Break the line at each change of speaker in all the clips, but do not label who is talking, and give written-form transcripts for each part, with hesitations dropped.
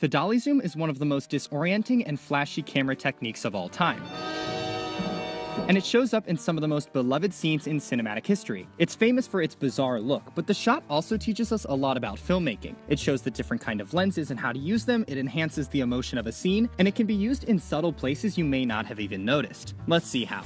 The dolly zoom is one of the most disorienting and flashy camera techniques of all time, and it shows up in some of the most beloved scenes in cinematic history. It's famous for its bizarre look, but the shot also teaches us a lot about filmmaking. It shows the different kind of lenses and how to use them, it enhances the emotion of a scene, and it can be used in subtle places you may not have even noticed. Let's see how.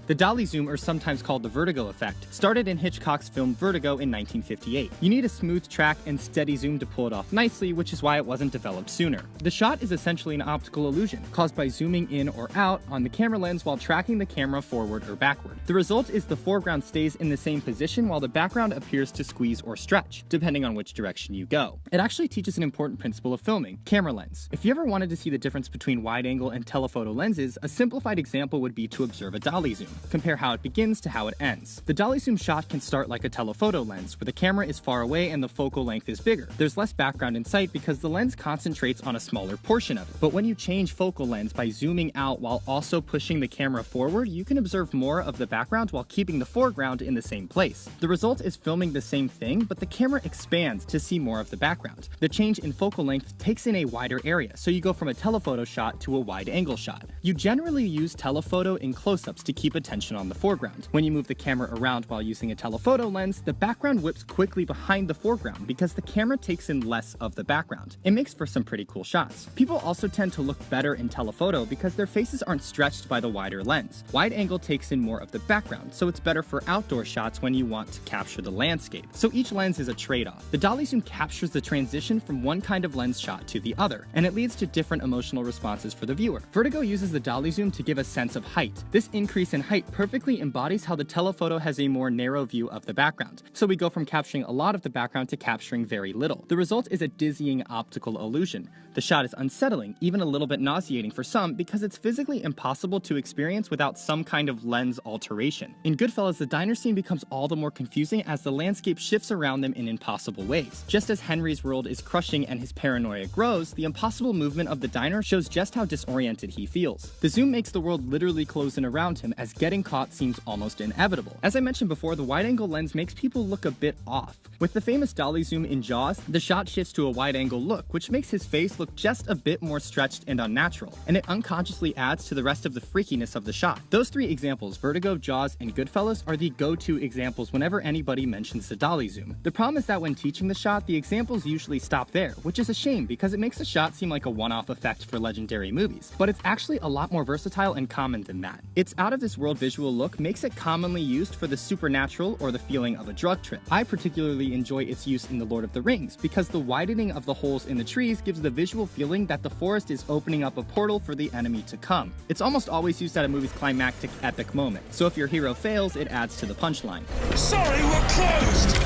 The dolly zoom, or sometimes called the vertigo effect, started in Hitchcock's film Vertigo in 1958. You need a smooth track and steady zoom to pull it off nicely, which is why it wasn't developed sooner. The shot is essentially an optical illusion, caused by zooming in or out on the camera lens while tracking the camera forward or backward. The result is the foreground stays in the same position while the background appears to squeeze or stretch, depending on which direction you go. It actually teaches an important principle of filming: camera lens. If you ever wanted to see the difference between wide-angle and telephoto lenses, a simplified example would be to observe a dolly zoom. Compare how it begins to how it ends. The dolly zoom shot can start like a telephoto lens, where the camera is far away and the focal length is bigger. There's less background in sight because the lens concentrates on a smaller portion of it. But when you change focal length by zooming out while also pushing the camera forward, you can observe more of the background while keeping the foreground in the same place. The result is filming the same thing, but the camera expands to see more of the background. The change in focal length takes in a wider area, so you go from a telephoto shot to a wide-angle shot. You generally use telephoto in close-ups to keep attention on the foreground. When you move the camera around while using a telephoto lens, the background whips quickly behind the foreground because the camera takes in less of the background. It makes for some pretty cool shots. People also tend to look better in telephoto because their faces aren't stretched by the wider lens. Wide angle takes in more of the background, so it's better for outdoor shots when you want to capture the landscape. So each lens is a trade-off. The dolly zoom captures the transition from one kind of lens shot to the other, and it leads to different emotional responses for the viewer. Vertigo uses the dolly zoom to give a sense of height. This increase in height perfectly embodies how the telephoto has a more narrow view of the background, so we go from capturing a lot of the background to capturing very little. The result is a dizzying optical illusion. The shot is unsettling, even a little bit nauseating for some, because it's physically impossible to experience without some kind of lens alteration. In Goodfellas, the diner scene becomes all the more confusing as the landscape shifts around them in impossible ways. Just as Henry's world is crushing and his paranoia grows, the impossible movement of the diner shows just how disoriented he feels. The zoom makes the world literally close in around him as getting caught seems almost inevitable. As I mentioned before, the wide-angle lens makes people look a bit off. With the famous dolly zoom in Jaws, the shot shifts to a wide-angle look, which makes his face look just a bit more stretched and unnatural, and it unconsciously adds to the rest of the freakiness of the shot. Those three examples, Vertigo, Jaws, and Goodfellas, are the go-to examples whenever anybody mentions the dolly zoom. The problem is that when teaching the shot, the examples usually stop there, which is a shame because it makes the shot seem like a one-off effect for legendary movies. But it's actually a lot more versatile and common than that. Its out-of-this-world visual look makes it commonly used for the supernatural or the feeling of a drug trip. I particularly enjoy its use in The Lord of the Rings because the widening of the holes in the trees gives the visual feeling that the forest is opening up a portal for the enemy to come. It's almost always used at a movie's climactic epic moment, so if your hero fails, it adds to the punchline.
Sorry, we're closed!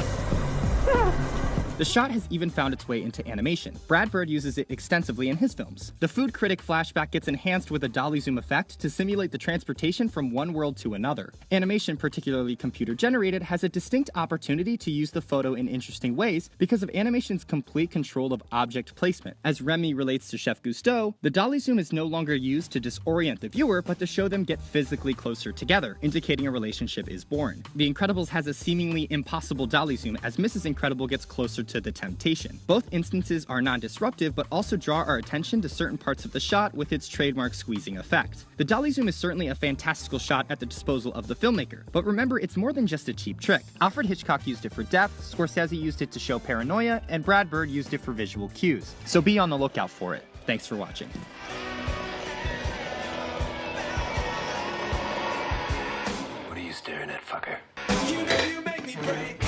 The shot has even found its way into animation. Brad Bird uses it extensively in his films. The food critic flashback gets enhanced with a dolly zoom effect to simulate the transportation from one world to another. Animation, particularly computer-generated, has a distinct opportunity to use the photo in interesting ways because of animation's complete control of object placement. As Remy relates to Chef Gusteau, the dolly zoom is no longer used to disorient the viewer, but to show them get physically closer together, indicating a relationship is born. The Incredibles has a seemingly impossible dolly zoom as Mrs. Incredible gets closer to the temptation. Both instances are non-disruptive, but also draw our attention to certain parts of the shot with its trademark squeezing effect. The dolly zoom is certainly a fantastical shot at the disposal of the filmmaker, but remember, it's more than just a cheap trick. Alfred Hitchcock used it for depth, Scorsese used it to show paranoia, and Brad Bird used it for visual cues. So be on the lookout for it. Thanks for watching.
What are you staring at, fucker?
You know you make me break.